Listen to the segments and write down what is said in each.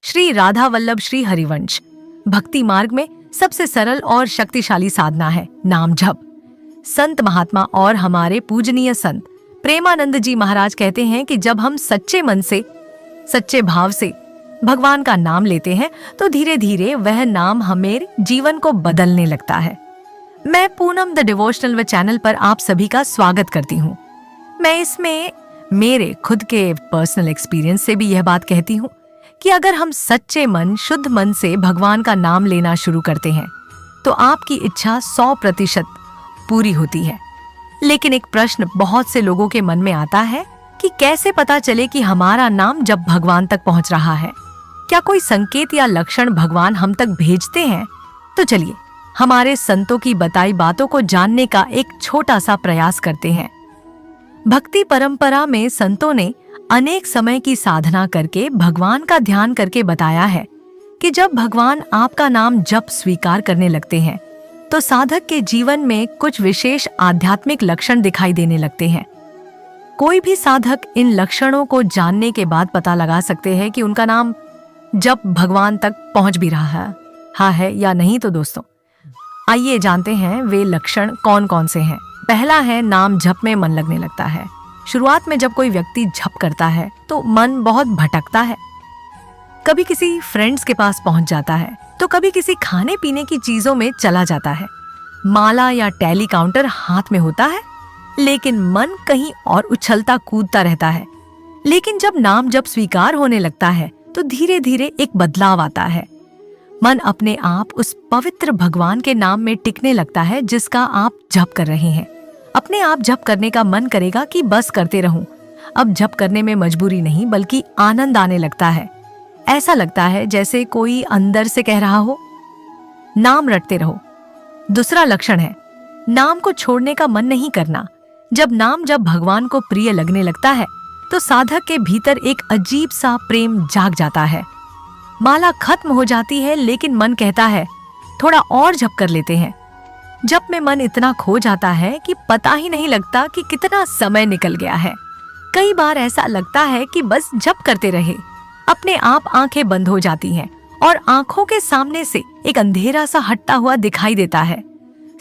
श्री राधा वल्लभ श्री हरिवंश। भक्ति मार्ग में सबसे सरल और शक्तिशाली साधना है नाम जप। संत महात्मा और हमारे पूजनीय संत प्रेमानंद जी महाराज कहते हैं कि जब हम सच्चे मन से, सच्चे भाव से भगवान का नाम लेते हैं तो धीरे धीरे वह नाम हमारे जीवन को बदलने लगता है। मैं पूनम द डिवोशनल व चैनल पर आप सभी का स्वागत करती हूँ। मैं इसमें मेरे खुद के पर्सनल एक्सपीरियंस से भी यह बात कहती हूँ कि अगर हम सच्चे मन, शुद्ध मन से भगवान का नाम लेना शुरू करते हैं तो आपकी इच्छा 100% पूरी होती है। लेकिन एक प्रश्न बहुत से लोगों के मन में आता है कि कैसे पता चले कि हमारा नाम जब भगवान तक पहुंच रहा है? क्या कोई संकेत या लक्षण भगवान हम तक भेजते हैं? तो चलिए हमारे संतों की बताई बातों को जानने का एक छोटा सा प्रयास करते हैं। भक्ति परंपरा में संतों ने अनेक समय की साधना करके भगवान का ध्यान करके बताया है कि जब भगवान आपका नाम जप स्वीकार करने लगते हैं तो साधक के जीवन में कुछ विशेष आध्यात्मिक लक्षण दिखाई देने लगते हैं। कोई भी साधक इन लक्षणों को जानने के बाद पता लगा सकते हैं कि उनका नाम जप भगवान तक पहुंच भी रहा है या नहीं। तो दोस्तों आइए जानते हैं वे लक्षण कौन कौन से हैं। पहला है, नाम जप में मन लगने लगता है। शुरुआत में जब कोई व्यक्ति जप करता है तो मन बहुत भटकता है। कभी किसी फ्रेंड्स के पास पहुंच जाता है तो कभी किसी खाने पीने की चीजों में चला जाता है। माला या टैली काउंटर हाथ में होता है लेकिन मन कहीं और उछलता कूदता रहता है। लेकिन जब नाम जप स्वीकार होने लगता है तो धीरे धीरे एक बदलाव आता है। मन अपने आप उस पवित्र भगवान के नाम में टिकने लगता है जिसका आप जप कर रहे हैं। अपने आप जप करने का मन करेगा कि बस करते रहूं। अब जप करने में मजबूरी नहीं बल्कि आनंद आने लगता है। ऐसा लगता है जैसे कोई अंदर से कह रहा हो, नाम रटते रहो। दूसरा लक्षण है, नाम को छोड़ने का मन नहीं करना। जब नाम जब भगवान को प्रिय लगने लगता है तो साधक के भीतर एक अजीब सा प्रेम जाग जाता है। माला खत्म हो जाती है लेकिन मन कहता है थोड़ा और जप कर लेते हैं। जप में मन इतना खो जाता है कि पता ही नहीं लगता कि कितना समय निकल गया है। कई बार ऐसा लगता है कि बस जप करते रहे। अपने आप आंखें बंद हो जाती हैं और आंखों के सामने से एक अंधेरा सा हटता हुआ दिखाई देता है।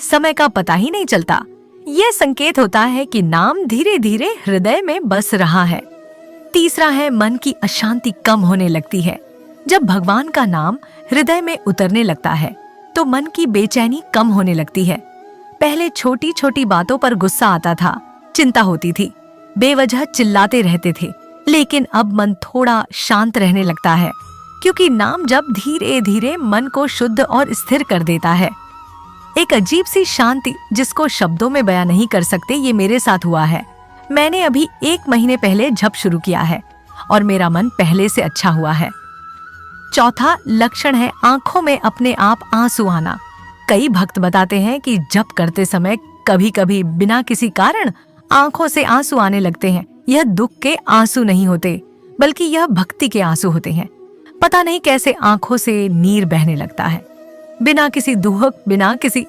समय का पता ही नहीं चलता। यह संकेत होता है कि नाम धीरे धीरे हृदय में बस रहा है। तीसरा है, मन की अशांति कम होने लगती है। जब भगवान का नाम हृदय में उतरने लगता है तो मन की बेचैनी कम होने लगती है। पहले छोटी छोटी बातों पर गुस्सा आता था, चिंता होती थी, बेवजह चिल्लाते रहते थे। लेकिन अब मन थोड़ा शांत रहने लगता है क्योंकि नाम जब धीरे धीरे मन को शुद्ध और स्थिर कर देता है। एक अजीब सी शांति जिसको शब्दों में बयां नहीं कर सकते, ये मेरे साथ हुआ है। मैंने अभी 1 महीने पहले जप शुरू किया है और मेरा मन पहले से अच्छा हुआ है। चौथा लक्षण है, आंखों में अपने आप आंसू आना। कई भक्त बताते हैं कि जप करते समय कभी कभी बिना किसी कारण आंखों से आंसू आने लगते हैं। यह दुख के आंसू नहीं होते बल्कि यह भक्ति के आंसू होते हैं। पता नहीं कैसे आंखों से नीर बहने लगता है। बिना किसी दुख, बिना किसी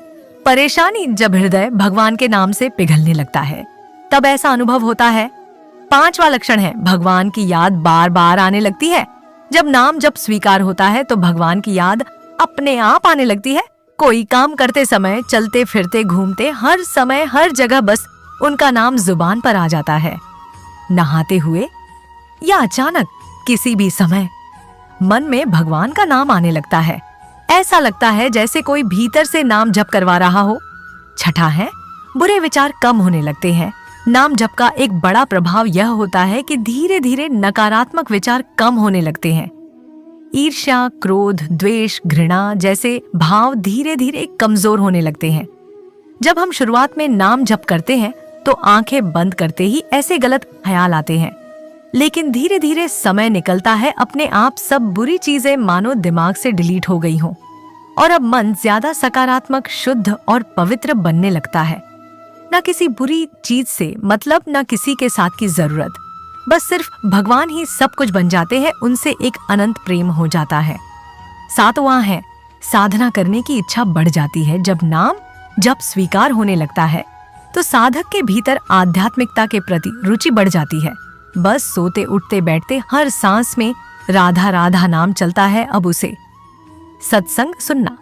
परेशानी जब हृदय भगवान के नाम से पिघलने लगता है तब ऐसा अनुभव होता है। 5वां लक्षण है, भगवान की याद बार बार आने लगती है। जब नाम जब स्वीकार होता है तो भगवान की याद अपने आप आने लगती है। कोई काम करते समय, चलते फिरते, घूमते, हर समय हर जगह बस उनका नाम जुबान पर आ जाता है। नहाते हुए या अचानक किसी भी समय मन में भगवान का नाम आने लगता है। ऐसा लगता है जैसे कोई भीतर से नाम जप करवा रहा हो। छठा है, बुरे विचार कम होने लगते हैं। नाम जप का एक बड़ा प्रभाव यह होता है कि धीरे धीरे नकारात्मक विचार कम होने लगते हैं। ईर्ष्या, क्रोध, द्वेष, घृणा जैसे भाव धीरे धीरे कमजोर होने लगते हैं। जब हम शुरुआत में नाम जप करते हैं तो आंखें बंद करते ही ऐसे गलत ख्याल आते हैं, लेकिन धीरे धीरे समय निकलता है, अपने आप सब बुरी चीजें मानो दिमाग से डिलीट हो गई हों और अब मन ज्यादा सकारात्मक, शुद्ध और पवित्र बनने लगता है। न किसी बुरी चीज से मतलब, न किसी के साथ की जरूरत, बस सिर्फ भगवान ही सब कुछ बन जाते हैं। उनसे एक अनंत प्रेम हो जाता है। 7वां है, साधना करने की इच्छा बढ़ जाती है। जब नाम जप स्वीकार होने लगता है तो साधक के भीतर आध्यात्मिकता के प्रति रुचि बढ़ जाती है। बस सोते उठते बैठते हर सांस में राधा राधा नाम चलता है अब उसे। सत्संग सुनना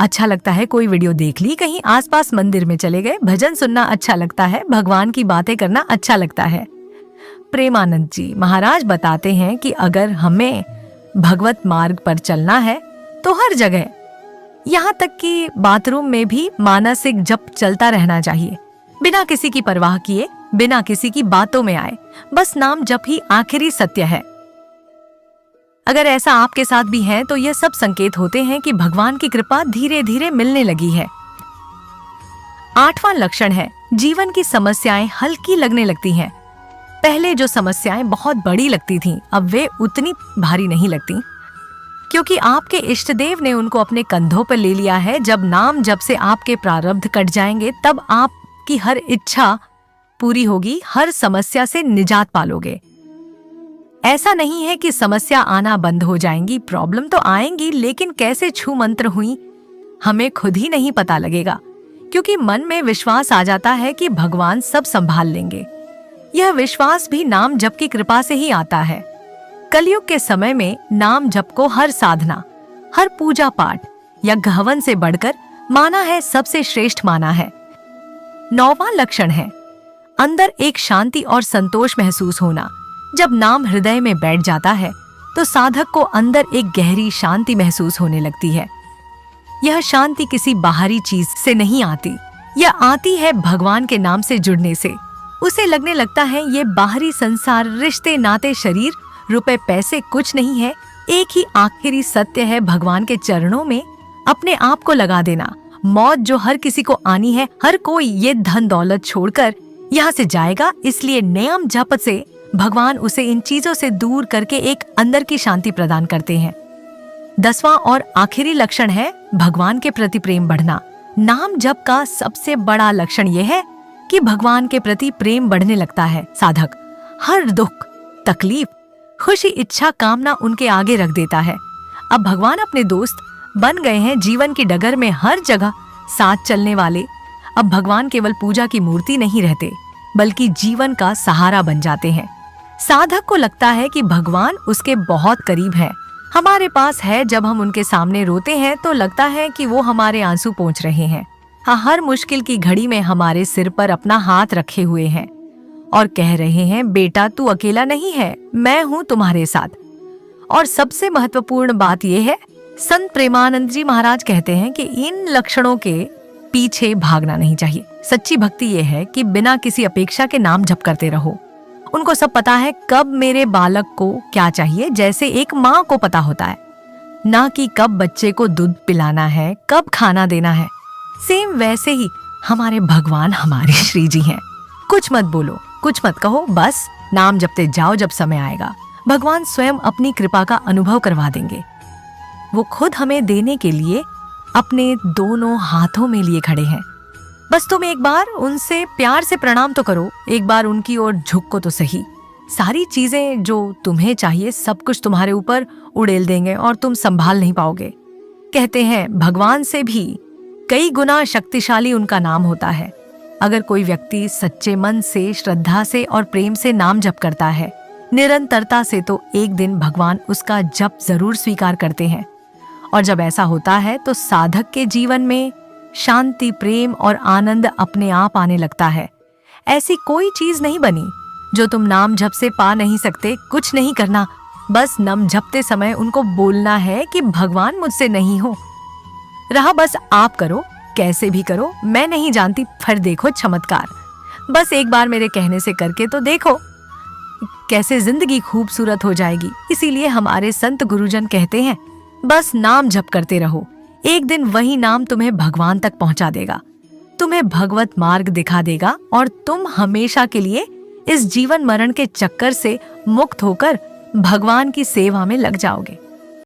अच्छा लगता है, कोई वीडियो देख ली, कहीं आसपास मंदिर में चले गए, भजन सुनना अच्छा लगता है, भगवान की बातें करना अच्छा लगता है। प्रेमानंद जी महाराज बताते हैं कि अगर हमें भगवत मार्ग पर चलना है तो हर जगह, यहाँ तक कि बाथरूम में भी मानसिक जप चलता रहना चाहिए, बिना किसी की परवाह किए, बिना किसी की बातों में आए। बस नाम जप ही आखिरी सत्य है। अगर ऐसा आपके साथ भी है तो यह सब संकेत होते हैं कि भगवान की कृपा धीरे धीरे मिलने लगी है। 8वां लक्षण है जीवन की समस्याएं हल्की लगने लगती हैं। पहले जो समस्याएं बहुत बड़ी लगती थीं, अब वे उतनी भारी नहीं लगती, क्योंकि आपके इष्ट देव ने उनको अपने कंधों पर ले लिया है। जब नाम जब से आपके प्रारब्ध कट जाएंगे, तब आपकी हर इच्छा पूरी होगी, हर समस्या से निजात पालोगे। ऐसा नहीं है कि समस्या आना बंद हो जाएंगी, प्रॉब्लम तो आएंगी, लेकिन कैसे छू मंत्र हुई हमें खुद ही नहीं पता लगेगा, क्योंकि मन में विश्वास आ जाता है कि भगवान सब संभाल लेंगे। यह विश्वास भी नाम जप की कृपा से ही आता है। कलयुग के समय में नाम जप को हर साधना, हर पूजा पाठ या हवन से बढ़कर माना है, सबसे श्रेष्ठ माना है। 9वां लक्षण है अंदर एक शांति और संतोष महसूस होना। जब नाम हृदय में बैठ जाता है तो साधक को अंदर एक गहरी शांति महसूस होने लगती है। यह शांति किसी बाहरी चीज से नहीं आती, यह आती है भगवान के नाम से जुड़ने से। उसे लगने लगता है ये बाहरी संसार, रिश्ते, नाते, शरीर, रुपए, पैसे कुछ नहीं है, एक ही आखिरी सत्य है, भगवान के चरणों में अपने आप को लगा देना। मौत जो हर किसी को आनी है, हर कोई ये धन दौलत छोड़कर यहाँ से जाएगा, इसलिए नियम जप से भगवान उसे इन चीजों से दूर करके एक अंदर की शांति प्रदान करते हैं। 10वां और आखिरी लक्षण है भगवान के प्रति प्रेम बढ़ना। नाम जप का सबसे बड़ा लक्षण यह है कि भगवान के प्रति प्रेम बढ़ने लगता है। साधक हर दुख, तकलीफ, खुशी, इच्छा, कामना उनके आगे रख देता है। अब भगवान अपने दोस्त बन गए हैं, जीवन की डगर में हर जगह साथ चलने वाले। अब भगवान केवल पूजा की मूर्ति नहीं रहते, बल्कि जीवन का सहारा बन जाते हैं। साधक को लगता है कि भगवान उसके बहुत करीब है, हमारे पास है। जब हम उनके सामने रोते हैं तो लगता है कि वो हमारे आंसू पोंछ रहे हैं। हाँ, हर मुश्किल की घड़ी में हमारे सिर पर अपना हाथ रखे हुए हैं और कह रहे हैं, बेटा तू अकेला नहीं है, मैं हूँ तुम्हारे साथ। और सबसे महत्वपूर्ण बात यह है, संत प्रेमानंद जी महाराज कहते हैं कि इन लक्षणों के पीछे भागना नहीं चाहिए। सच्ची भक्ति यह है कि बिना किसी अपेक्षा के नाम जप करते रहो। उनको सब पता है कब मेरे बालक को क्या चाहिए, जैसे एक माँ को पता होता है, ना कि कब बच्चे को दूध पिलाना है, कब खाना देना है। सेम वैसे ही हमारे भगवान हमारे श्री जी हैं। कुछ मत बोलो, कुछ मत कहो, बस नाम जपते जाओ। जब समय आएगा भगवान स्वयं अपनी कृपा का अनुभव करवा देंगे। वो खुद हमें देने के लिए अपने दोनों हाथों में लिए खड़े हैं। बस तुम एक बार उनसे प्यार से प्रणाम तो करो, एक बार उनकी ओर झुको तो सही। सारी चीजें जो तुम्हें चाहिए सब कुछ तुम्हारे ऊपर उड़ेल देंगे और तुम संभाल नहीं पाओगे। कहते हैं भगवान से भी कई गुना शक्तिशाली उनका नाम होता है। अगर कोई व्यक्ति सच्चे मन से, श्रद्धा से और प्रेम से नाम जप करता है, निरंतरता से, तो एक दिन भगवान उसका जप जरूर स्वीकार करते हैं। और जब ऐसा होता है तो साधक के जीवन में शांति, प्रेम और आनंद अपने आप आने लगता है। ऐसी कोई चीज नहीं बनी जो तुम नाम जप से पा नहीं सकते। कुछ नहीं करना, बस नाम जपते समय उनको बोलना है कि भगवान मुझसे नहीं हो रहा, बस आप करो, कैसे भी करो, मैं नहीं जानती, फिर देखो चमत्कार। बस एक बार मेरे कहने से करके तो देखो, कैसे जिंदगी खूबसूरत हो जाएगी। इसीलिए हमारे संत गुरुजन कहते हैं, बस नाम जप करते रहो, एक दिन वही नाम तुम्हें भगवान तक पहुंचा देगा, तुम्हें भगवत मार्ग दिखा देगा और तुम हमेशा के लिए इस जीवन मरण के चक्कर से मुक्त होकर भगवान की सेवा में लग जाओगे।